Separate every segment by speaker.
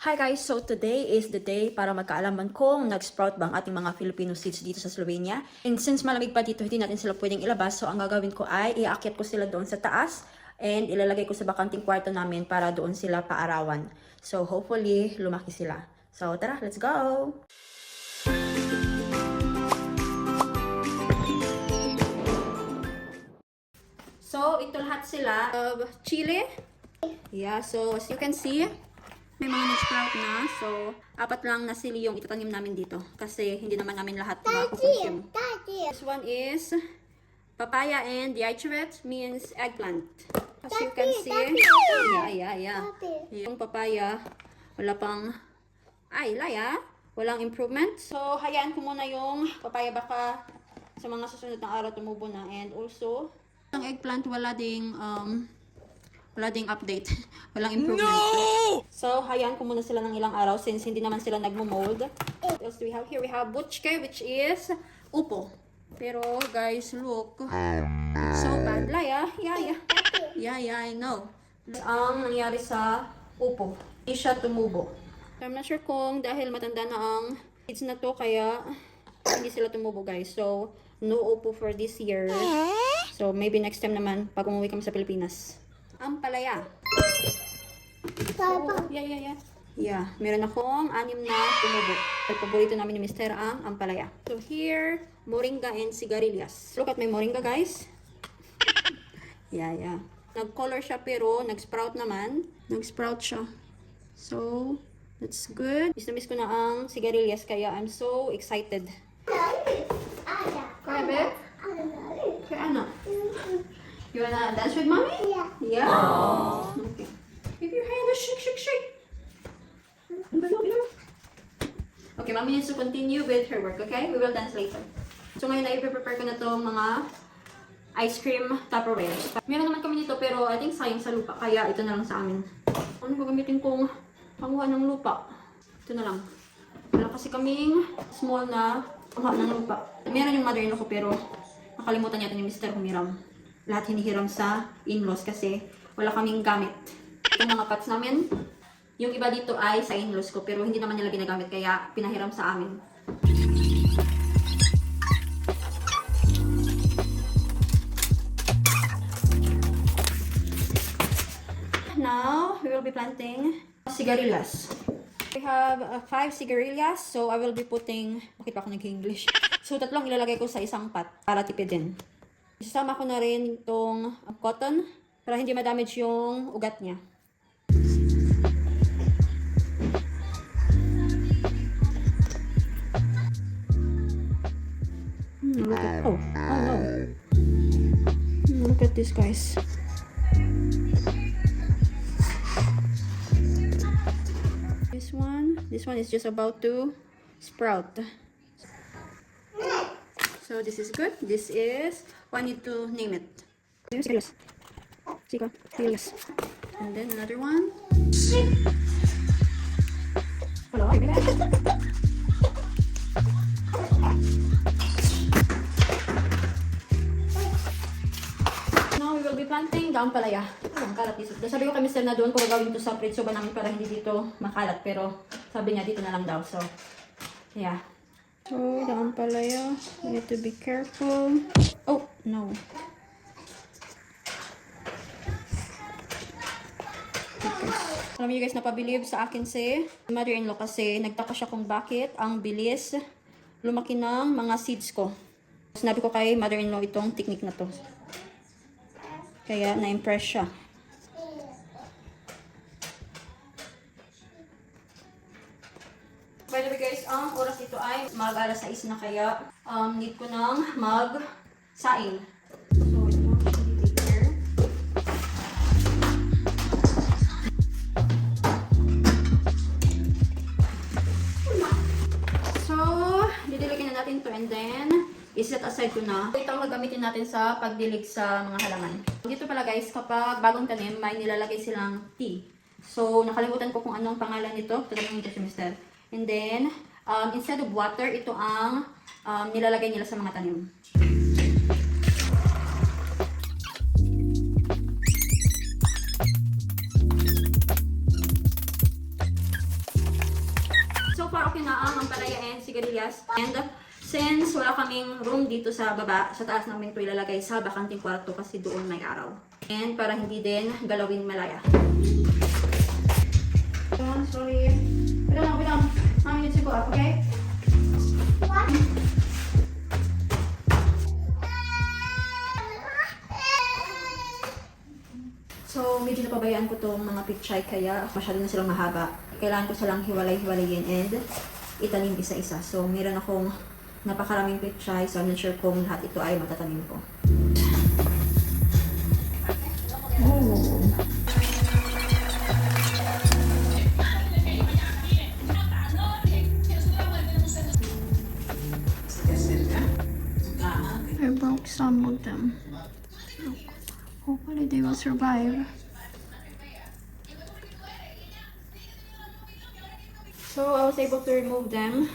Speaker 1: Hi guys! So today is the day para magkaalaman kung nag-sprout ba ang ating mga Filipino seeds dito sa Slovenia. And since malamig pa dito, hindi natin sila pwedeng ilabas. So ang gagawin ko ay iaakyat ko sila doon sa taas and ilalagay ko sa bakanting kwarto namin para doon sila paarawan. So hopefully lumaki sila. So tara, let's go! So ito lahat sila of chili. Yeah, so as you can see, may mga nag-sprout na. So, 4 lang na sili yung itatanim namin dito. Kasi hindi naman namin lahat makukonsume. This one is papaya and the ichret means eggplant. As you can see, yeah. Yung papaya, wala pang, walang improvement. So, hayaan ko muna yung papaya baka sa mga susunod na araw tumubo na. And also, ang eggplant wala ding update. Walang improvement. No! So, hayaan ko muna sila ng ilang araw since hindi naman sila nagmo-mold. What else do we have? Here we have butchke, which is upo. Pero, guys, look. So bad. Yeah, I know. Ang nangyari sa upo. Hindi siya tumubo. So, I'm not sure kung dahil matanda na ang kids na to, kaya hindi sila tumubo, guys. So, no upo for this year. So, maybe next time naman, pag umuwi kami sa Pilipinas. Ampalaya.
Speaker 2: Papa.
Speaker 1: Yeah, meron akong 6 na tumubo. At paborito namin ni Mr. ang ampalaya. So here, moringa and sigarilyas. Look at my moringa, guys. Yeah. Nag-color siya pero nag-sprout naman. Nag-sprout siya. So, that's good. Miss na miss ko na ang sigarilyas kaya I'm so excited. Kaya, babe? Kaya ano? You wanna dance with mommy? Yeah. Okay. If your hand is shake. Okay, mommy needs to continue with her work, okay? We will dance later. So ngayon ay prepare ko na itong mga ice cream Tupperware. Meron naman kami nito pero I think sayang sa lupa kaya ito na lang sa amin. Ano gagamitin kong panguha ng lupa? Ito na lang. Wala kasi kaming small na panguha ng lupa. Meron yung mother-in-law ko pero nakalimutan yata ni Mr. humiram. Lahat hinihiram sa in-laws kasi wala kaming gamit. Itong mga pots namin, yung iba dito ay sa in-laws ko pero hindi naman nila ginagamit kaya pinahiram sa amin. Now, we will be planting sigarilyas. We have 5 sigarilyas, so I will be putting, bakit pa ako nag-English? So, 3 ilalagay ko sa isang pot para tipidin. Isasama ko na rin itong cotton para hindi ma-damage yung ugat niya. Look at, oh no. Look at this, guys. This one is just about to sprout. So this is good. This is, I need to name it. Serious. And then another one. Hello. Now we will be planting the ampalaya. Ang kalat dito. Sabi ko kay Mr. na doon ko gagawin ito sa pretso ba namin para hindi dito makalat. Pero sabi niya dito na lang daw. So, yeah. So, the ampalaya, you need to be careful. Oh, no. Okay. Alam niyo guys, napabilib sa akin si mother-in-law kasi nagtaka siya kung bakit ang bilis lumaki ng mga seeds ko. Sinabi ko kay mother-in-law itong technique na to. Kaya na-impress siya. By the way guys, ang oras dito ay mag-alas 6 na kaya need ko nang mag-saing. So, ito dito here. So, didilikin na natin to and then iset aside ko na. Ito ang gagamitin natin sa pagdilig sa mga halaman. Dito pala guys, kapag bagong tanim, may nilalagay silang tea. So, nakalimutan ko kung anong pangalan nito. Talagang ito si Mr. And then, instead of water, ito ang nilalagay nila sa mga tanim. so far okay na ang ampalaya and sigarilyas. And since wala kaming room dito sa baba, sa taas namin ito ilalagay sa bakanting kwarto kasi doon may araw. And para hindi din galawin malaya. Sorry. Wait lang. I need to go up, okay? What? So, medyo napabayaan ko tong mga pichay kaya masyado na silang mahaba. Kailangan ko silang hiwalay-hiwalayin and itanim isa-isa. So, meron akong napakaraming pichay. So, I'm not sure kung lahat ito ay matatanim ko. Oh. I broke some of them. Hopefully they will survive. So, I was able to remove them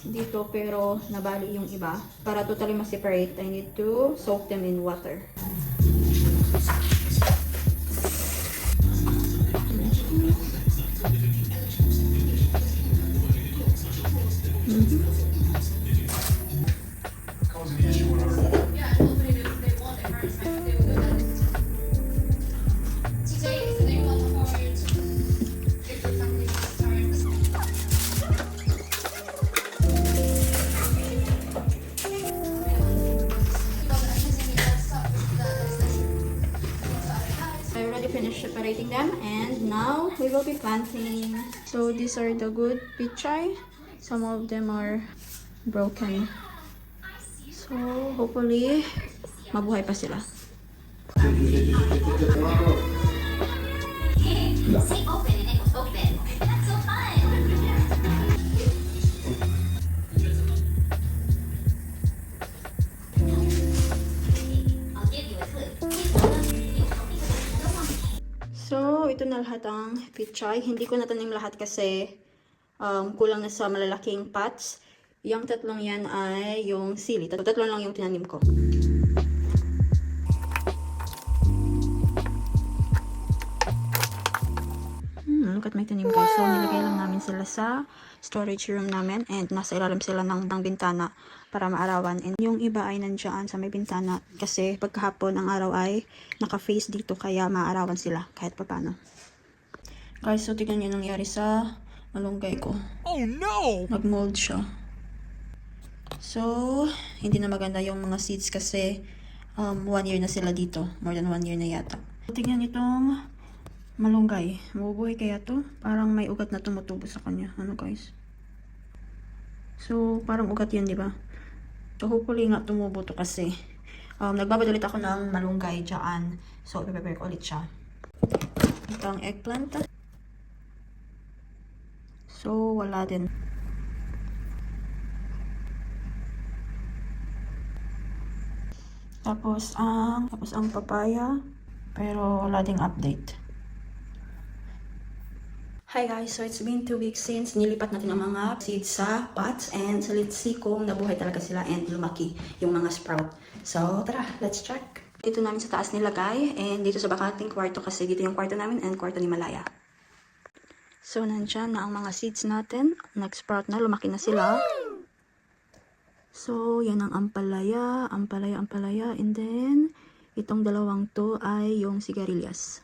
Speaker 1: dito pero nabali yung iba. Para totally ma-separate, I need to soak them in water. Finish separating them and now we will be planting. So these are the good pichay. Some of them are broken. So hopefully mabuhay pa sila.
Speaker 2: Say open and it was open. That's so fun. I'll give you a clue.
Speaker 1: So, ito na lahat ang pichay. Hindi ko natanim lahat kasi kulang na sa malalaking pots. Yung tatlong yan ay yung sili. Tatlo lang yung tinanim ko. Look at my tanim guys. So, nilagay lang namin sila sa storage room namin and nasa ilalim sila ng bintana para maarawan. And yung iba ay nandiyan sa may bintana kasi pagkahapon ang araw ay naka-face dito kaya maarawan sila kahit papano. Guys, so tignan nyo nangyari sa malunggay ko. Oh no! Nag-mold siya. So, hindi na maganda yung mga seeds kasi 1 year na sila dito. More than 1 year na yata. So, tignan itong malunggay. Mabubuhay kaya to? Parang may ugat na tumutubo sa kanya. Ano guys? So, parang ugat yan, di ba? So, hopefully nga tumubo to kasi. Nagbabadalit ako ng malunggay dyan. So, ipaprepare ko ulit siya. Ito ang eggplant. So, wala din. Tapos ang papaya. Pero wala ding update. Hi guys, so it's been 2 weeks since nilipat natin ang mga seeds sa pots and so let's see kung nabuhay talaga sila and lumaki yung mga sprout. So tara, let's check. Dito namin sa taas nilagay and dito sa bakanting kwarto kasi dito yung kwarto namin and kwarto ni Malaya. So nandyan na ang mga seeds natin, nag-sprout na, lumaki na sila. So yan ang ampalaya, and then itong dalawang to ay yung sigarilyas.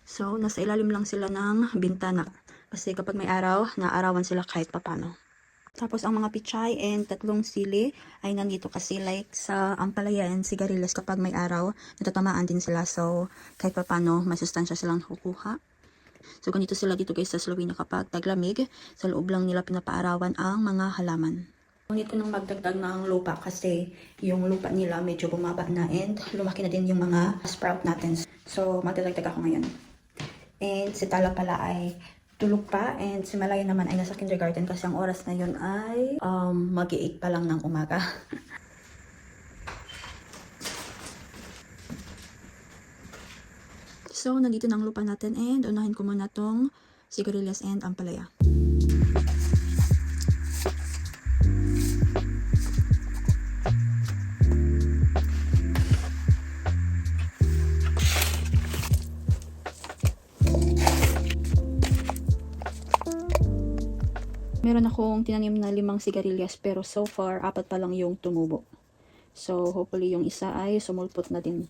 Speaker 1: So, nasa ilalim lang sila ng bintana. Kasi kapag may araw, naarawan sila kahit papano. Tapos, ang mga pichay and 3 sili ay nandito kasi like sa ampalaya and sigarilyas kapag may araw, natatamaan din sila. So, kahit papano, may sustansya silang kukuha. So, ganito sila dito guys sa Slovenia kapag taglamig. Sa loob lang nila pinapaarawan ang mga halaman. Ngunit ko nang magdagdag ng lupa kasi yung lupa nila medyo bumaba na and lumaki na din yung mga sprout natin. So, magdadagdag ako ngayon. And si Tala pala ay tulog pa and si Malaya naman ay nasa kindergarten kasi ang oras na yun ay mag-8 pa lang ng umaga. So, nandito na ang lupa natin and unahin ko muna tong sigarilyas and ampalaya. Meron akong tinanim na 5 sigarilyas pero so far 4 pa lang yung tumubo. So hopefully yung isa ay sumulpot na din.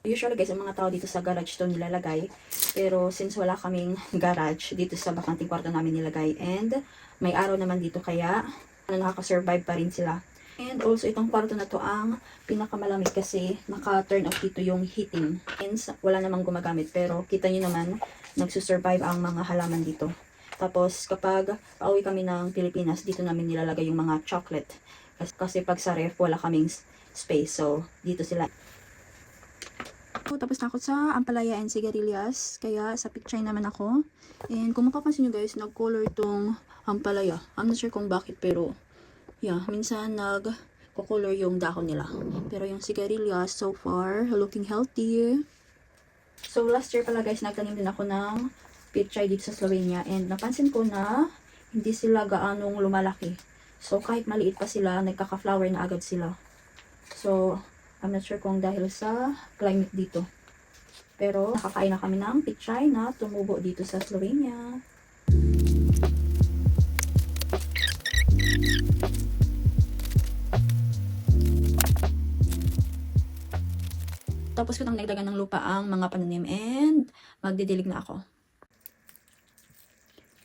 Speaker 1: Usually guys, ang mga tao dito sa garage to nilalagay. Pero since wala kaming garage, dito sa bakanting kwarto namin nilagay. And may araw naman dito kaya nakaka-survive pa rin sila. And also itong kwarto na to ang pinakamalamig kasi naka-turn off dito yung heating. Hence wala namang gumagamit pero kita nyo naman nagsusurvive ang mga halaman dito. Tapos kapag pauwi kami ng Pilipinas, dito namin nilalagay yung mga chocolate. Kasi pag sa ref wala kaming space. So dito sila. Tapos na ako sa ampalaya and sigarilyas. Kaya sa picture naman ako. And kung mapapansin nyo guys, nag-color tong ampalaya. I'm not sure kung bakit pero yeah, minsan nag-color yung dahon nila. Pero yung sigarilyas so far, looking healthy. So last year pala guys, nagtanim din ako ng pichay dito sa Slovenia. And napansin ko na hindi sila gaanong lumalaki. So kahit maliit pa sila, nagkaka-flower na agad sila. So I'm not sure kung dahil sa climate dito. Pero nakakain na kami ng pichay na tumubo dito sa Slovenia. Tapos ko nang nagdagan ng lupa ang mga pananim and magdidilig na ako.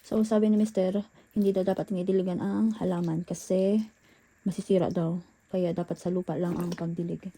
Speaker 1: So sabi ni Mr., hindi daw dapat dinidiligan ang halaman kasi masisira daw. Kaya dapat sa lupa lang ang pagdilig.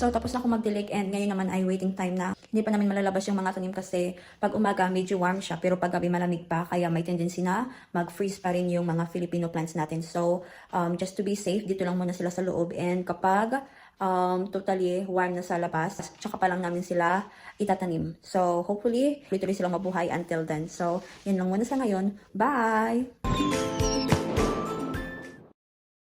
Speaker 1: So, tapos na ako magdilig and ngayon naman ay waiting time na. Hindi pa namin malalabas yung mga tanim kasi pag umaga medyo warm siya pero pag gabi malamig pa kaya may tendency na mag-freeze pa rin yung mga Filipino plants natin. So, just to be safe, dito lang muna sila sa loob and kapag totally warm na sa labas, tsaka pa lang namin sila itatanim. So, hopefully, tuloy-tuloy silang mabuhay until then. So, yun lang muna sa ngayon. Bye!